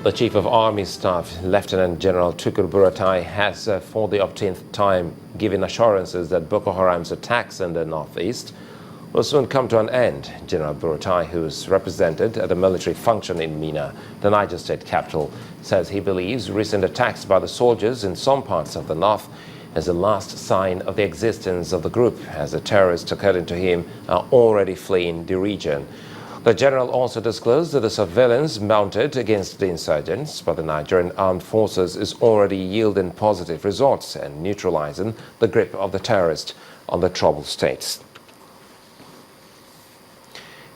The Chief of Army Staff, Lieutenant General Tukur Buratai, has for the 18th time given assurances that Boko Haram's attacks in the northeast will soon come to an end. General Buratai, who is represented at a military function in Mina, the Niger state capital, says he believes recent attacks by the soldiers in some parts of the north is the last sign of the existence of the group, as the terrorists, according to him, are already fleeing the region. The general also disclosed that the surveillance mounted against the insurgents by the Nigerian armed forces is already yielding positive results and neutralizing the grip of the terrorists on the troubled states.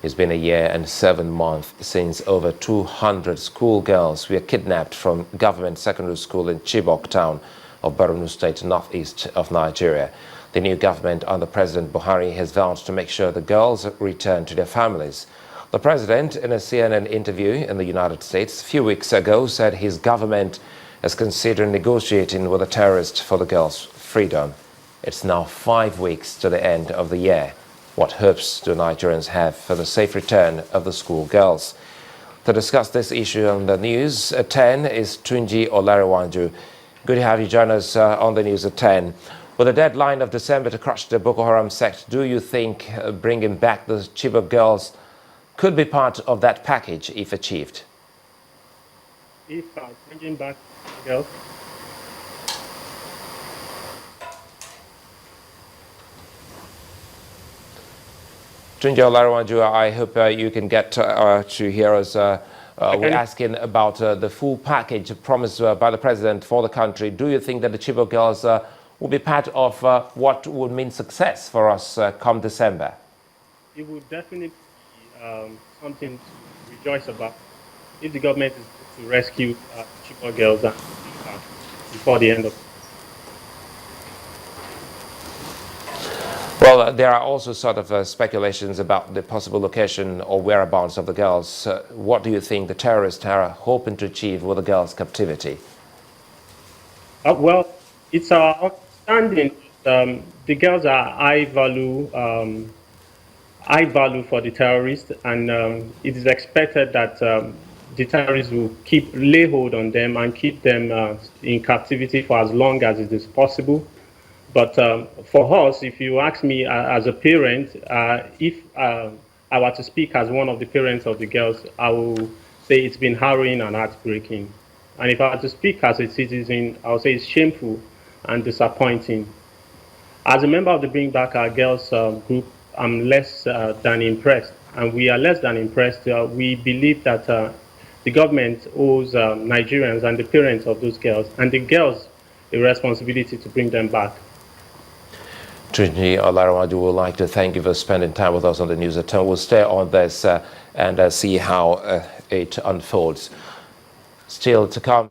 It's been a year and 7 months since over 200 schoolgirls were kidnapped from government secondary school in Chibok town of Borno State, northeast of Nigeria. The new government under President Buhari has vowed to make sure the girls return to their families. The president, in a CNN interview in the United States a few weeks ago, said his government is considering negotiating with the terrorists for the girls' freedom. It's now 5 weeks to the end of the year. What hopes do Nigerians have for the safe return of the schoolgirls? To discuss this issue on the news at 10 is Tunji Olariwanju. Good to have you join us on the news at 10. With the deadline of December to crush the Boko Haram sect, do you think bringing back the Chibok girls could be part of that package if achieved? If bringing back girls. Tunji Olariwanju, I hope you can get to hear us. We're asking about the full package promised by the president for the country. Do you think that the Chibok girls will be part of what would mean success for us come December? It would definitely be something to rejoice about if the government is to rescue Chibok girls before the end of. Well, there are also sort of speculations about the possible location or whereabouts of the girls. What do you think the terrorists are hoping to achieve with the girls' captivity? Well, it's our understanding the girls are high value for the terrorists, and it is expected that the terrorists will lay hold on them and keep them in captivity for as long as it is possible. But for us, if you ask me as a parent, if I were to speak as one of the parents of the girls, I will say it's been harrowing and heartbreaking. And if I were to speak as a citizen, I would say it's shameful and disappointing. As a member of the Bring Back Our Girls group, I'm less than impressed. And we are less than impressed. We believe that the government owes Nigerians and the parents of those girls and the girls a responsibility to bring them back. Tunji Olariwanju, would like to thank you for spending time with us on the news at 10. We'll stay on this and see how it unfolds. Still to come.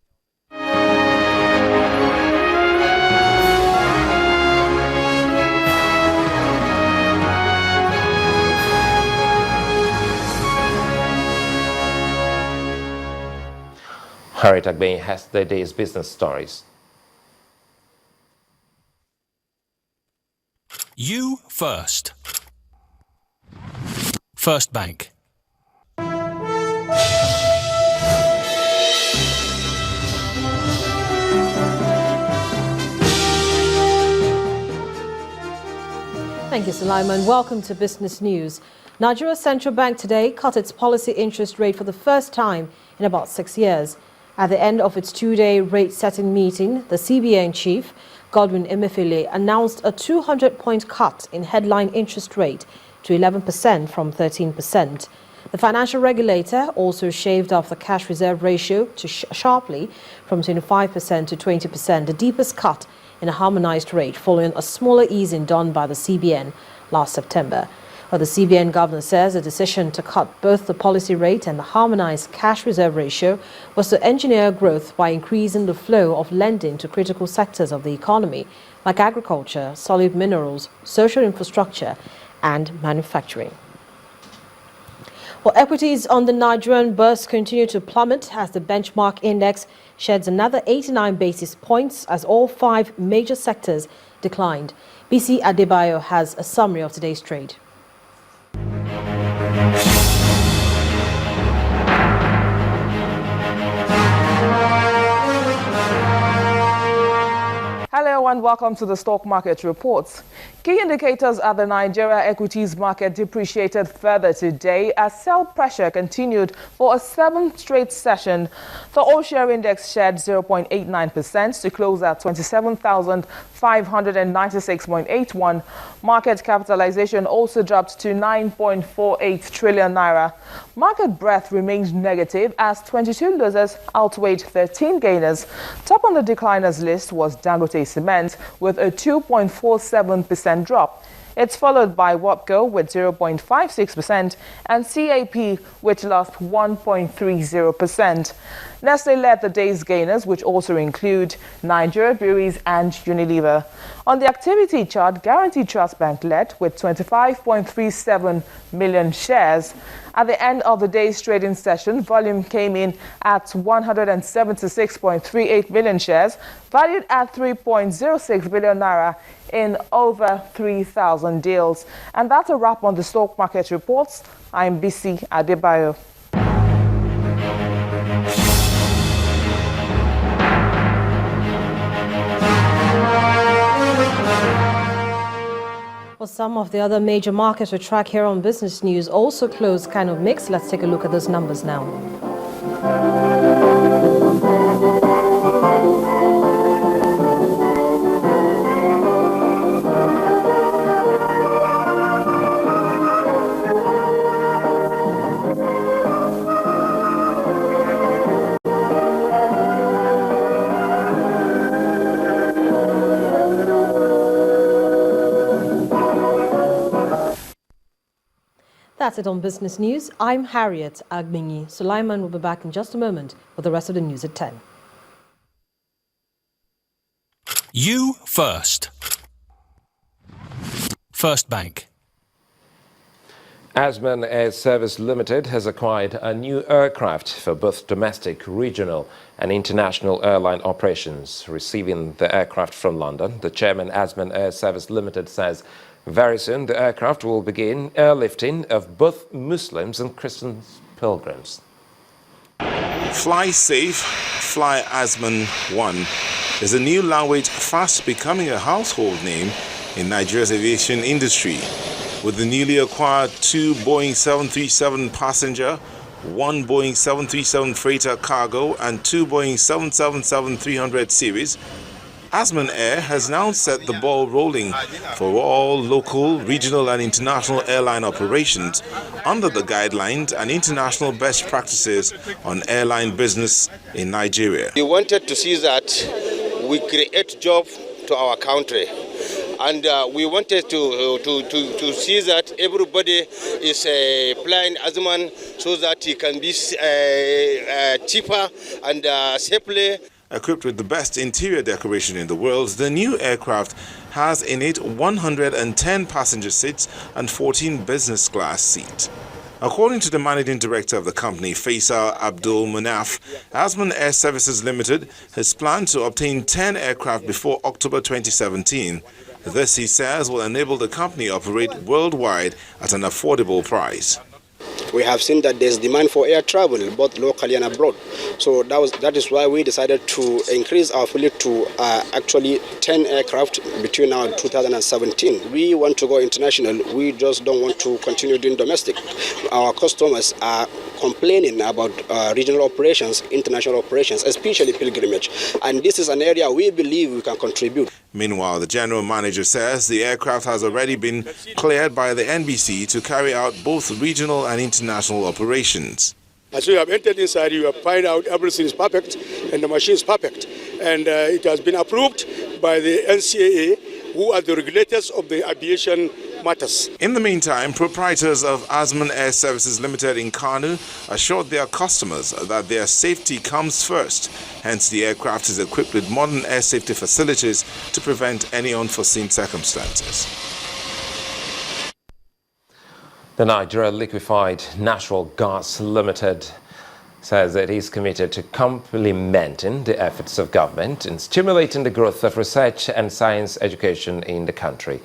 Harriet Agbe has the day's business stories. You first. First Bank. Thank you, Sulaiman. Welcome to Business News. Nigeria's central bank today cut its policy interest rate for the first time in about 6 years. At the end of its two-day rate-setting meeting, the CBN chief, Godwin Emefiele, announced a 200-point cut in headline interest rate to 11% from 13%. The financial regulator also shaved off the cash reserve ratio sharply from 25% to 20%, the deepest cut in a harmonized rate following a smaller easing done by the CBN last September. But the CBN governor says the decision to cut both the policy rate and the harmonized cash reserve ratio was to engineer growth by increasing the flow of lending to critical sectors of the economy, like agriculture, solid minerals, social infrastructure, and manufacturing. Well, equities on the Nigerian bourse continue to plummet as the benchmark index sheds another 89 basis points as all 5 major sectors declined. BC Adebayo has a summary of today's trade. everyone, welcome to the stock market reports. Key indicators at the Nigeria equities market depreciated further today as sell pressure continued for a 7th straight session. The all-share index shed 0.89% to close at 27,596.81. Market capitalization also dropped to 9.48 trillion naira. Market breadth remained negative as 22 losers outweighed 13 gainers. Top on the decliners list was Dangote Cement with a 2.47% drop. It's followed by WAPCO with 0.56% and CAP, which lost 1.30%. Nestle led the day's gainers, which also include Nigeria Breweries and Unilever. On the activity chart, Guaranty Trust Bank led with 25.37 million shares. At the end of the day's trading session, volume came in at 176.38 million shares, valued at 3.06 billion naira in over 3,000 deals. And that's a wrap on the stock market reports. I'm BC Adebayo. Well, some of the other major markets we track here on Business News also closed kind of mixed. Let's take a look at those numbers now. That's it on Business News. I'm Harriet Agminyi. Sulaiman will be back in just a moment with the rest of the news at 10. You first. First Bank. Asman Air Service Limited has acquired a new aircraft for both domestic, regional and international airline operations. Receiving the aircraft from London, the chairman Asman Air Service Limited says very soon the aircraft will begin airlifting of both Muslims and Christian pilgrims. Fly Safe, Fly Asman 1 is a new language fast becoming a household name in Nigeria's aviation industry. With the newly acquired 2 Boeing 737 passenger, 1 Boeing 737 freighter cargo and 2 Boeing 777-300 series, Asman Air has now set the ball rolling for all local, regional and international airline operations under the guidelines and international best practices on airline business in Nigeria. We wanted to see that we create jobs to our country. And we wanted to see that everybody is flying Asman so that it can be cheaper and safely. Equipped with the best interior decoration in the world, the new aircraft has in it 110 passenger seats and 14 business class seats. According to the managing director of the company, Faisal Abdul Munaf, Asman Air Services Limited has planned to obtain 10 aircraft before October 2017. This, he says, will enable the company to operate worldwide at an affordable price. We have seen that there's demand for air travel, both locally and abroad. So that is why we decided to increase our fleet to actually 10 aircraft between now and 2017. We want to go international. We just don't want to continue doing domestic. Our customers are complaining about regional operations, international operations, especially pilgrimage. And this is an area we believe we can contribute. Meanwhile, the general manager says the aircraft has already been cleared by the NBC to carry out both regional and international operations. As you have entered inside, you have find out everything is perfect and the machine is perfect. And it has been approved by the NCAA, who are the regulators of the aviation matters. In the meantime, proprietors of Asman Air Services Limited in Kanu assured their customers that their safety comes first. Hence, the aircraft is equipped with modern air safety facilities to prevent any unforeseen circumstances. The Nigeria Liquefied Natural Gas Limited says it is committed to complementing the efforts of government in stimulating the growth of research and science education in the country.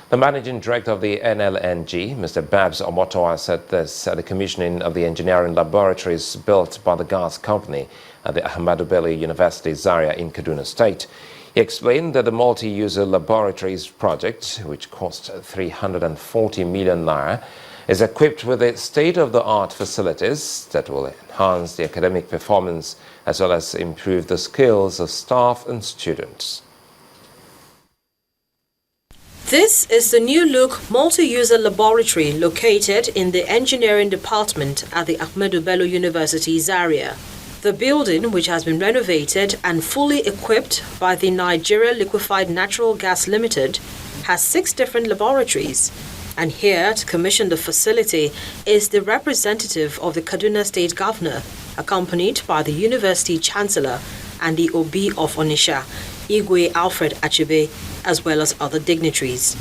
The managing director of the NLNG, Mr. Babs Omotowa, said this at the commissioning of the engineering laboratories built by the gas company at the Ahmadu Bello University, Zaria in Kaduna State. He explained that the multi-user laboratories project, which cost 340 million naira, is equipped with a state-of-the-art facilities that will enhance the academic performance as well as improve the skills of staff and students. This is the new-look multi-user laboratory located in the engineering department at the Ahmadu Bello University, Zaria. The building, which has been renovated and fully equipped by the Nigeria Liquefied Natural Gas Limited, has 6 different laboratories. And here to commission the facility is the representative of the Kaduna State Governor, accompanied by the University Chancellor and the Obi of Onitsha, Igwe Alfred Achibe, as well as other dignitaries.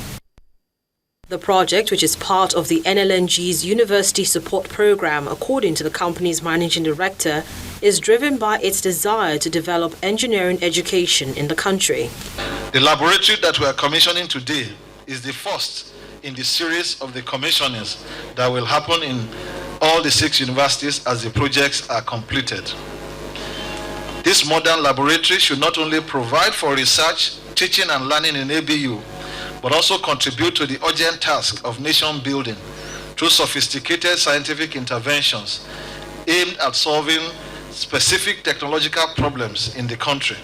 The project, which is part of the NLNG's University Support Program, according to the company's managing director, is driven by its desire to develop engineering education in the country. The laboratory that we are commissioning today is the first in the series of the commissionings that will happen in all the 6 universities as the projects are completed. This modern laboratory should not only provide for research, teaching and learning in ABU, but also contribute to the urgent task of nation building through sophisticated scientific interventions aimed at solving specific technological problems in the country.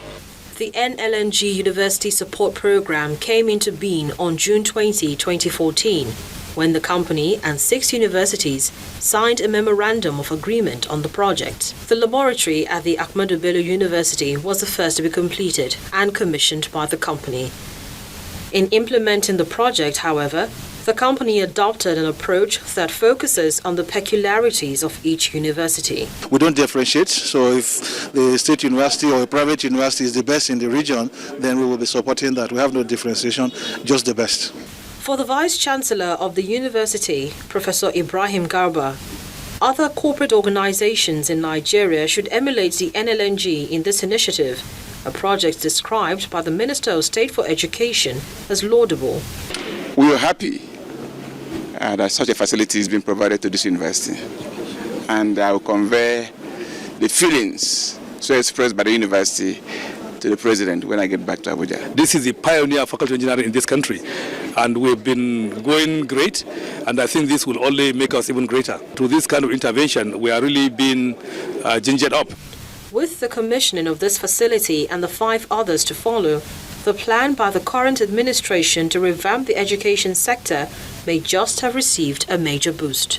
The NLNG University Support Program came into being on June 20, 2014, when the company and 6 universities signed a memorandum of agreement on the project. The laboratory at the Ahmadu Bello University was the first to be completed and commissioned by the company. In implementing the project, however, the company adopted an approach that focuses on the peculiarities of each university. We don't differentiate, so if the state university or a private university is the best in the region, then we will be supporting that. We have no differentiation, just the best. For the Vice-Chancellor of the university, Professor Ibrahim Garba, other corporate organizations in Nigeria should emulate the NLNG in this initiative, a project described by the Minister of State for Education as laudable. We are happy that such a facility is being provided to this university, and I will convey the feelings so expressed by the university to the president when I get back to Abuja. This is the pioneer faculty engineering in this country, and we've been going great, and I think this will only make us even greater. Through this kind of intervention, we are really being gingered up. With the commissioning of this facility and the 5 others to follow, the plan by the current administration to revamp the education sector may just have received a major boost.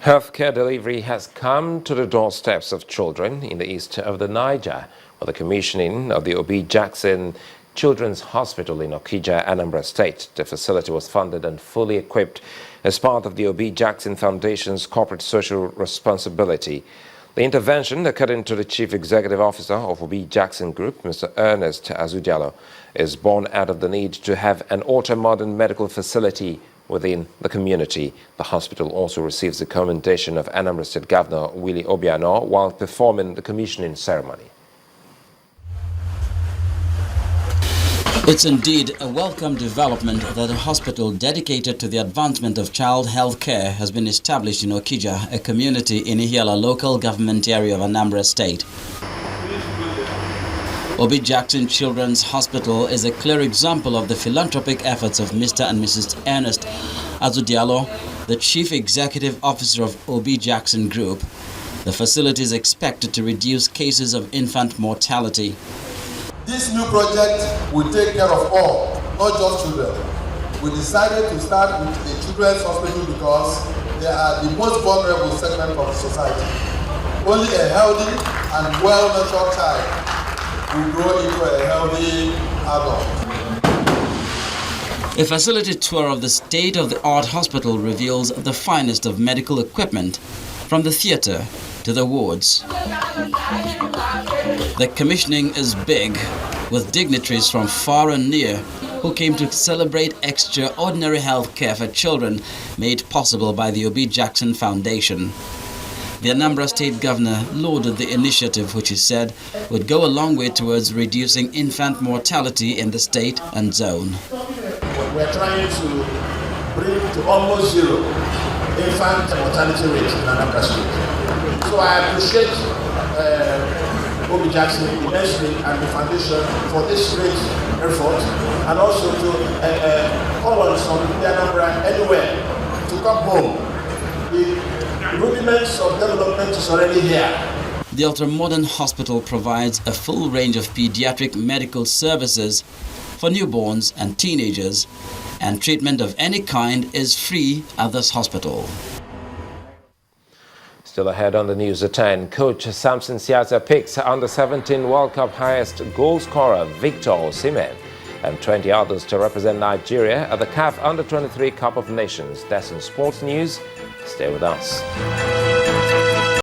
Healthcare delivery has come to the doorsteps of children in the east of the Niger, with the commissioning of the Obi Jackson Children's Hospital in Okija, Anambra State. The facility was funded and fully equipped as part of the Obi Jackson Foundation's corporate social responsibility. The intervention, according to the Chief Executive Officer of Obi Jackson Group, Mr. Ernest Azudialo, is born out of the need to have an ultra-modern medical facility within the community. The hospital also receives the commendation of Anambra State Governor Willie Obiano while performing the commissioning ceremony. It's indeed a welcome development that a hospital dedicated to the advancement of child health care has been established in Okija, a community in Ihiala local government area of Anambra State. Obi Jackson Children's Hospital is a clear example of the philanthropic efforts of Mr. and Mrs. Ernest Azudialo, the Chief Executive Officer of Obi Jackson Group. The facility is expected to reduce cases of infant mortality. This new project will take care of all, not just children. We decided to start with the children's hospital because they are the most vulnerable segment of the society. Only a healthy and well-nurtured child will grow into a healthy adult. A facility tour of the state-of-the-art hospital reveals the finest of medical equipment, from the theater to the wards. The commissioning is big, with dignitaries from far and near who came to celebrate extraordinary health care for children made possible by the Obi Jackson Foundation. The Anambra State Governor lauded the initiative, which he said would go a long way towards reducing infant mortality in the state and zone. We're trying to bring to almost zero infant mortality rate in Anambra State. So I appreciate Obi Jackson immensely and the foundation for this great effort, and also to call on some Anambra anywhere to come home. The rudiments of development is already here. The ultra-modern hospital provides a full range of pediatric medical services for newborns and teenagers, and treatment of any kind is free at this hospital. Still ahead on the news at 10, coach Samson Siaza picks under-17 World Cup highest goal scorer Victor Osimhen and 20 others to represent Nigeria at the CAF Under-23 Cup of Nations. That's in sports news. Stay with us.